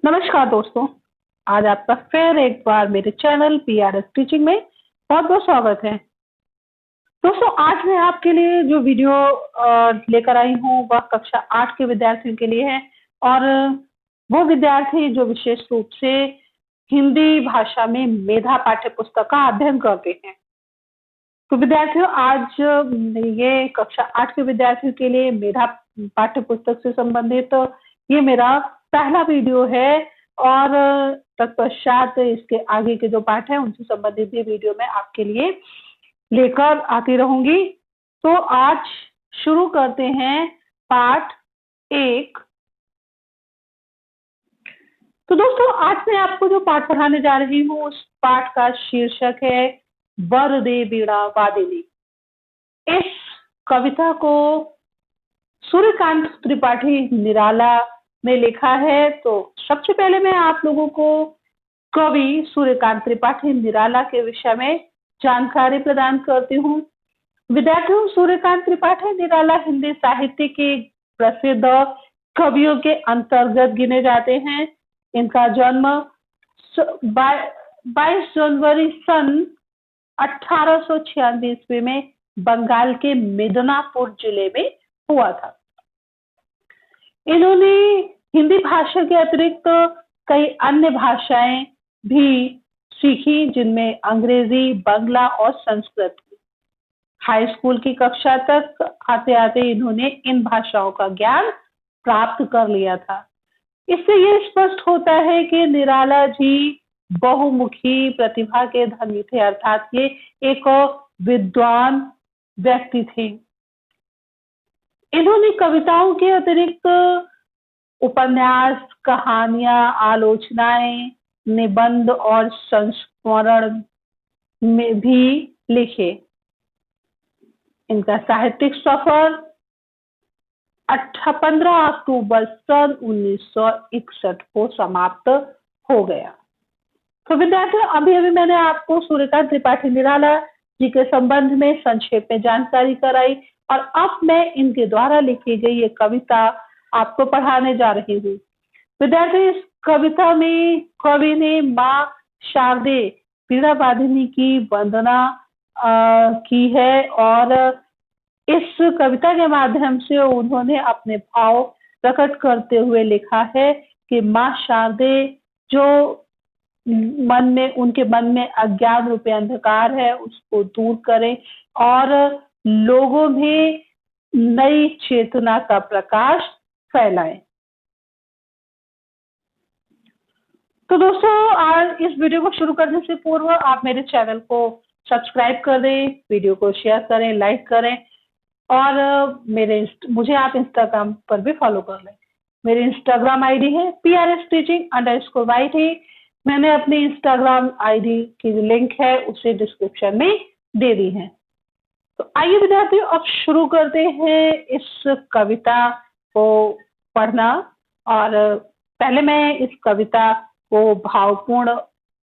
नमस्कार दोस्तों, आज आपका फिर एक बार मेरे चैनल पीआरएस टीचिंग में बहुत-बहुत स्वागत है। दोस्तों, आज मैं आपके लिए जो वीडियो लेकर आई हूँ वह कक्षा 8 के विद्यार्थियों के लिए है और वो विद्यार्थी जो विशेष रूप से हिंदी भाषा में मेधा पाठ्य पुस्तक का अध्ययन करते हैं। तो विद्यार्थियों, आज ये कक्षा 8 के विद्यार्थियों के लिए मेधा पाठ्य पुस्तक से संबंधित ये मेरा पहला वीडियो है और तत्पश्चात इसके आगे के जो पाठ हैं उनसे संबंधित भी वीडियो मैं आपके लिए लेकर आती रहूंगी। तो आज शुरू करते हैं पाठ 1। तो दोस्तों, आज मैं आपको जो पाठ पढ़ाने जा रही हूँ उस पाठ का शीर्षक है वरदे वीणा वादिनी। इस कविता को सूर्यकांत त्रिपाठी निराला ने लिखा है। तो सबसे पहले मैं आप लोगों को कवि सूर्यकांत त्रिपाठी निराला के विषय में जानकारी प्रदान करती हूँ। विद्यार्थियों, सूर्यकांत त्रिपाठी निराला हिंदी साहित्य के प्रसिद्ध कवियों के अंतर्गत गिने जाते हैं। इनका जन्म 22 जनवरी सन 1896 ईस्वी में बंगाल के मिदनापुर जिले में हुआ था। इन्होंने हिंदी भाषा के अतिरिक्त कई अन्य भाषाएं भी सीखी, जिनमें अंग्रेजी, बांग्ला और संस्कृत। हाई स्कूल की कक्षा तक आते आते इन्होंने इन भाषाओं का ज्ञान प्राप्त कर लिया था। इससे ये स्पष्ट होता है कि निराला जी बहुमुखी प्रतिभा के धनी थे, अर्थात ये एक विद्वान व्यक्ति थे। इन्होंने कविताओं के अतिरिक्त उपन्यास, कहानियां, आलोचनाएं, निबंध और संस्मरण में भी लिखे। इनका साहित्यिक सफर 15 अक्टूबर सन 1961 को समाप्त हो गया। तो विद्यार्थियों, अभी मैंने आपको सूर्यकांत त्रिपाठी निराला जी के संबंध में संक्षेप में जानकारी कराई और अब मैं इनके द्वारा लिखी गई ये कविता आपको पढ़ाने जा रही हूँ। विद्यार्थी, इस कविता में कवि ने माँ शारदे वीणा वादिनी की वंदना की है और इस कविता के माध्यम से उन्होंने अपने भाव प्रकट करते हुए लिखा है कि माँ शारदे जो उनके मन में अज्ञान रूपी अंधकार है उसको दूर करें और लोगों में नई चेतना का प्रकाश फैलाएं। तो दोस्तों, आज इस वीडियो को शुरू करने से पूर्व आप मेरे चैनल को सब्सक्राइब कर दें, वीडियो को शेयर करें, लाइक करें और मुझे आप इंस्टाग्राम पर भी फॉलो कर लें। मेरी इंस्टाग्राम आईडी है PRSteaching_YT। मैंने अपनी इंस्टाग्राम आईडी की जो लिंक है उसे डिस्क्रिप्शन में दे दी है। तो आइए विद्यार्थियों, अब शुरू करते हैं इस कविता को पढ़ना। और पहले मैं इस कविता को भावपूर्ण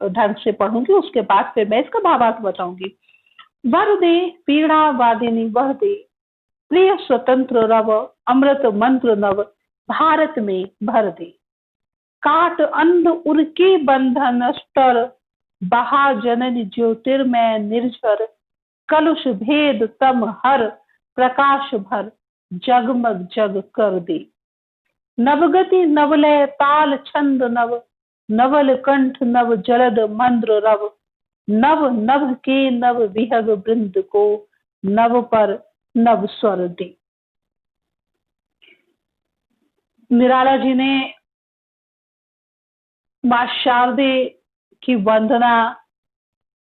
ढंग से पढ़ूंगी, उसके बाद फिर मैं इसका भावार्थ बताऊंगी। वरदे वीणा वादिनी वहदे, प्रिय स्वतंत्र रव, अमृत मंत्र नव, भारत में भर दे। काट अंध उर्के बंधन स्तर, बहा जननी ज्योतिर्मय निर्झर, कलुष भेद तम हर, प्रकाश भर, जगमग जग कर दे। नवगति नवलय ताल छंद नव, नवल कंठ नव जलद मंद्र रव, नव नभ के नव विहग वृंद को, नव पर नव स्वर दे। निराला जी ने माँ शारदे की वंदना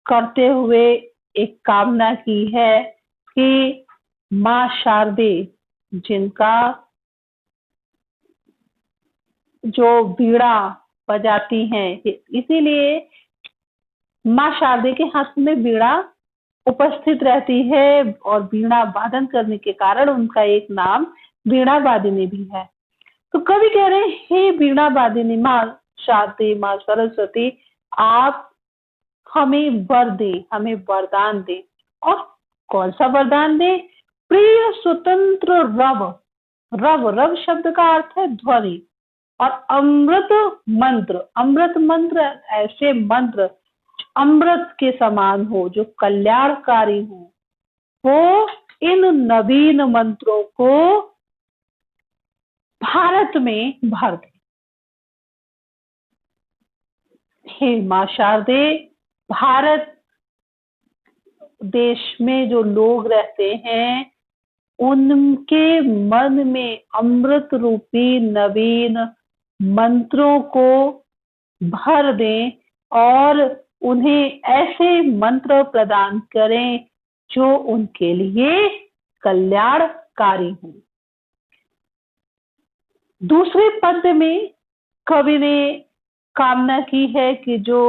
करते हुए एक कामना की है कि माँ शारदे जिनका जो वीणा बजाती हैं, इसीलिए माँ शारदे के हाथ में वीणा उपस्थित रहती है और वीणा वादन करने के कारण उनका एक नाम वीणा वादिनी भी है। तो कवि कह रहे हैं, हे वीणा वादिनी माँ शारदे, माँ सरस्वती, आप हमें वर दे, हमें वरदान दे। और कौन सा वरदान दे? प्रिय स्वतंत्र रव। रव शब्द का अर्थ है ध्वनि। और अमृत मंत्र ऐसे मंत्र अमृत के समान हो, जो कल्याणकारी हो, वो इन नवीन मंत्रों को भारत में भर दे। हे मां शारदे, भारत देश में जो लोग रहते हैं उनके मन में अमृत रूपी नवीन मंत्रों को भर दें और उन्हें ऐसे मंत्र प्रदान करें जो उनके लिए कल्याणकारी हो। दूसरे पद में कवि ने कामना की है कि जो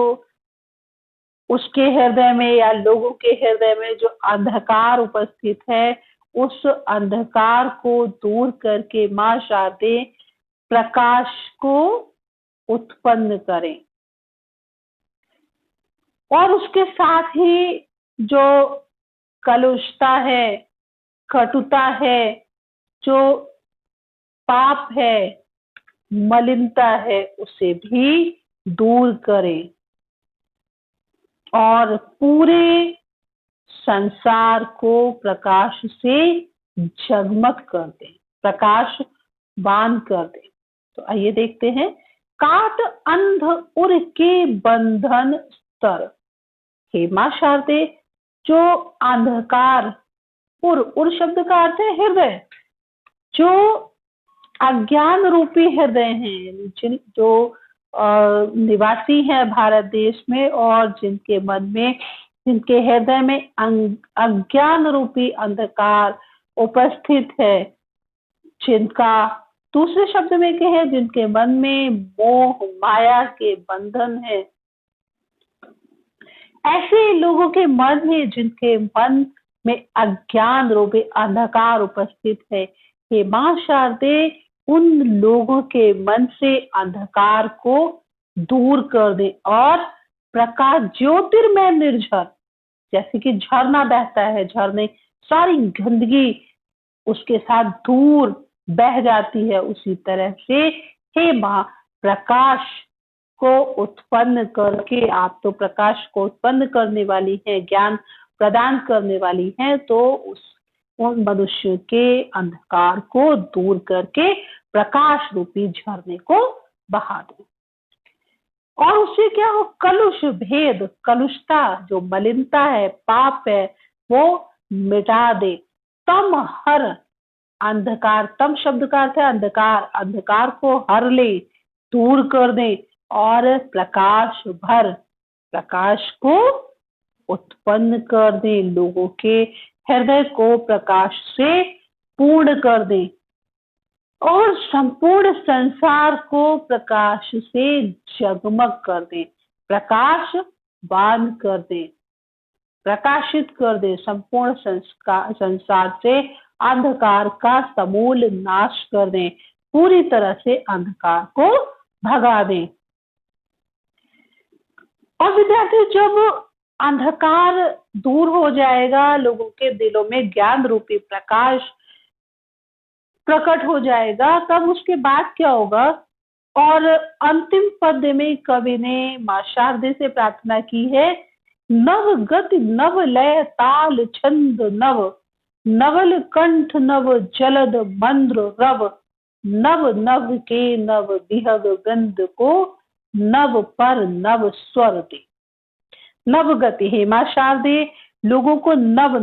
उसके हृदय में या लोगों के हृदय में जो अंधकार उपस्थित है, उस अंधकार को दूर करके मां शारदे प्रकाश को उत्पन्न करें। और उसके साथ ही जो कलुषता है, कटुता है, जो पाप है, मलिनता है, उसे भी दूर करें और पूरे संसार को प्रकाश से जगमग कर दें, प्रकाशवान कर दें। तो आइए देखते हैं। काट अंध उर के बंधन स्तर। हे मां शारदे, जो अंधकार, उर शब्द का अर्थ है हृदय, जो अज्ञान रूपी हृदय हैं, जो निवासी हैं भारत देश में और जिनके मन में, जिनके हृदय में अज्ञान रूपी अंधकार उपस्थित है, जिनका दूसरे शब्द में कहे जिनके मन में मोह माया के बंधन है, ऐसे लोगों के मन में जिनके मन में अज्ञान रूपी अंधकार उपस्थित है, हे मां शारदे, उन लोगों के मन से अंधकार को दूर कर दे और प्रकाश ज्योतिर्मय निर्झर, जैसे कि झरना बहता है, झरने सारी गंदगी उसके साथ दूर बह जाती है, उसी तरह से हे मां, प्रकाश को उत्पन्न करके, आप तो प्रकाश को उत्पन्न करने वाली हैं, ज्ञान प्रदान करने वाली हैं, तो उन मनुष्य के अंधकार को दूर करके प्रकाश रूपी झरने को बहा दो। और उससे क्या हो, कलुष भेद, कलुषता, जो मलिनता है, पाप है, वो मिटा दे। तम हर, अंधकार, तम शब्द का अर्थ है अंधकार, अंधकार को हर ले, दूर कर दे और प्रकाश भर, प्रकाश को उत्पन्न कर दे, लोगों के हृदय को प्रकाश से पूर्ण कर दे और संपूर्ण संसार को प्रकाश से जगमग कर दे, प्रकाशवान कर दे, प्रकाशित कर दे, संपूर्ण संसार से अंधकार का समूल नाश कर दे, पूरी तरह से अंधकार को भगा दे। और विद्यार्थी, जब अंधकार दूर हो जाएगा, लोगों के दिलों में ज्ञान रूपी प्रकाश प्रकट हो जाएगा, तब उसके बाद क्या होगा। और अंतिम पद में कवि ने मां शारदे से प्रार्थना की है, नव गति नव लय ताल छंद नव, नवल कंठ नव जलद मंद्र रव, नव नव के नव विहग गंध को, नव पर नव स्वर दे। नव गति, हे मां शारदे, लोगों को नव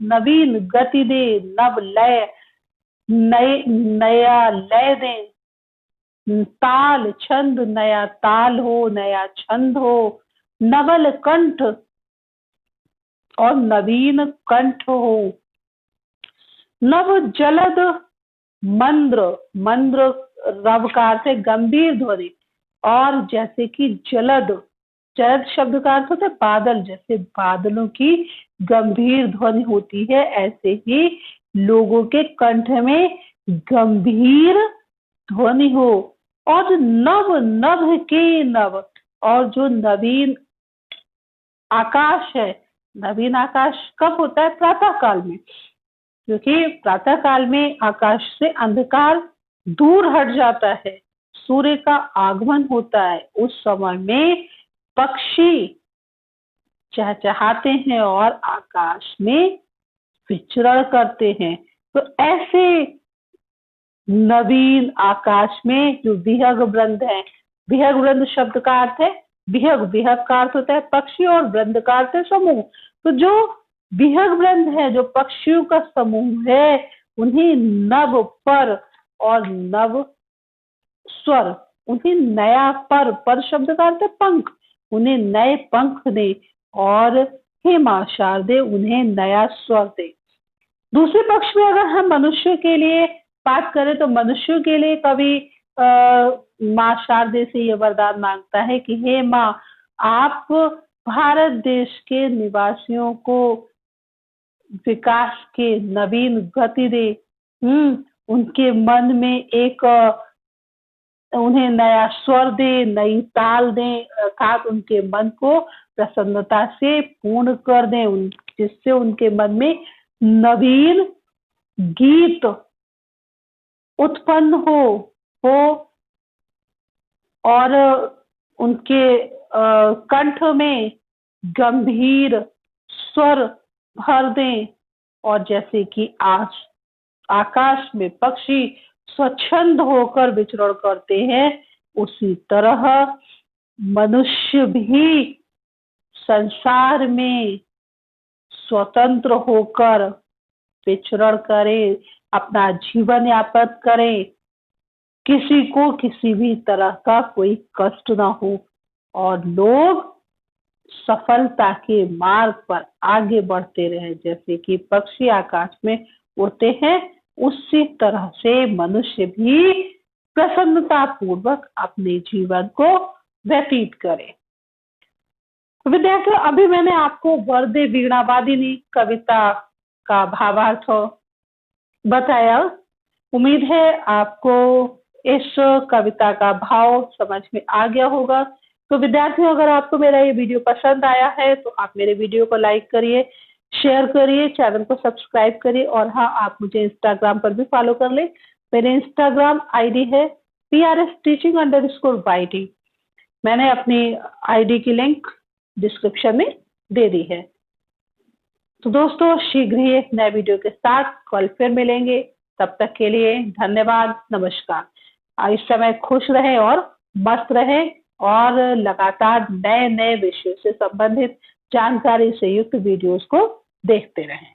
नवीन गति दे, नव लय, नया लय दे, ताल छंद, नया ताल हो, नया छंद हो, नवल कंठ और नवीन कंठ हो, नव जलद मंद्र, मंद्र रव का अर्थ है गंभीर ध्वनि, और जैसे कि जलद, जलद शब्द का अर्थ होता है बादल, जैसे बादलों की गंभीर ध्वनि होती है, ऐसे ही लोगों के कंठ में गंभीर ध्वनि हो। और नव नभ के नव, और जो नवीन आकाश है, नवीन आकाश कब होता है, प्रातः काल में, क्योंकि प्रातः काल में आकाश से अंधकार दूर हट जाता है सूर्य का आगमन होता है उस समय में पक्षी चहचहाते हैं और आकाश में विचरण करते हैं। तो ऐसे नवीन आकाश में जो विहंग वृंद है, विहंग वृंद शब्द का अर्थ है विहंग, विहंग का अर्थ होता है पक्षी और वृंद का अर्थ है समूह। तो जो विहंग वृंद है, जो पक्षियों का समूह है, उन्हें नव पर और नव स्वर, उन्हें नया पर शब्द का अर्थ है पंख, उन्हें नए पंख दे और हे मां शारदे उन्हें नया स्वर दे। दूसरे पक्ष में अगर हम मनुष्य के लिए बात करें तो मनुष्य के लिए कवि मां शारदे से ये वरदान मांगता है कि हे मां, आप भारत देश के निवासियों को विकास के नवीन गति दे, उनके मन में एक उन्हें नया स्वर दे, नई ताल दे, अर्थात उनके मन को प्रसन्नता से पूर्ण कर दें, जिससे उनके मन में नवीन गीत उत्पन्न हो और उनके कंठ में गंभीर स्वर भर दें। और जैसे कि आकाश में पक्षी स्वच्छंद होकर विचरण करते हैं, उसी तरह मनुष्य भी संसार में स्वतंत्र होकर विचरण करे, अपना जीवन यापन करे, किसी को किसी भी तरह का कोई कष्ट ना हो और लोग सफलता के मार्ग पर आगे बढ़ते रहे। जैसे कि पक्षी आकाश में उड़ते हैं, उसी तरह से मनुष्य भी प्रसन्नता पूर्वक अपने जीवन को व्यतीत करे। विद्यार्थियों, अभी मैंने आपको वरदे वीणा वादिनी कविता का भावार्थ बताया। उम्मीद है आपको इस कविता का भाव समझ में आ गया होगा। तो विद्यार्थियों, अगर आपको मेरा ये वीडियो पसंद आया है तो आप मेरे वीडियो को लाइक करिए, शेयर करिए, चैनल को सब्सक्राइब करिए और हाँ, आप मुझे इंस्टाग्राम पर भी फॉलो कर ले। मेरे इंस्टाग्राम आईडी है PRS_Teaching_YT। मैंने अपनी आईडी की लिंक डिस्क्रिप्शन में दे दी है। तो दोस्तों, शीघ्र ही एक नए वीडियो के साथ कल फिर मिलेंगे। तब तक के लिए धन्यवाद, नमस्कार। इस समय खुश रहें और मस्त रहें और लगातार नए नए विषयों से संबंधित जानकारी से युक्त वीडियोस को देखते रहें।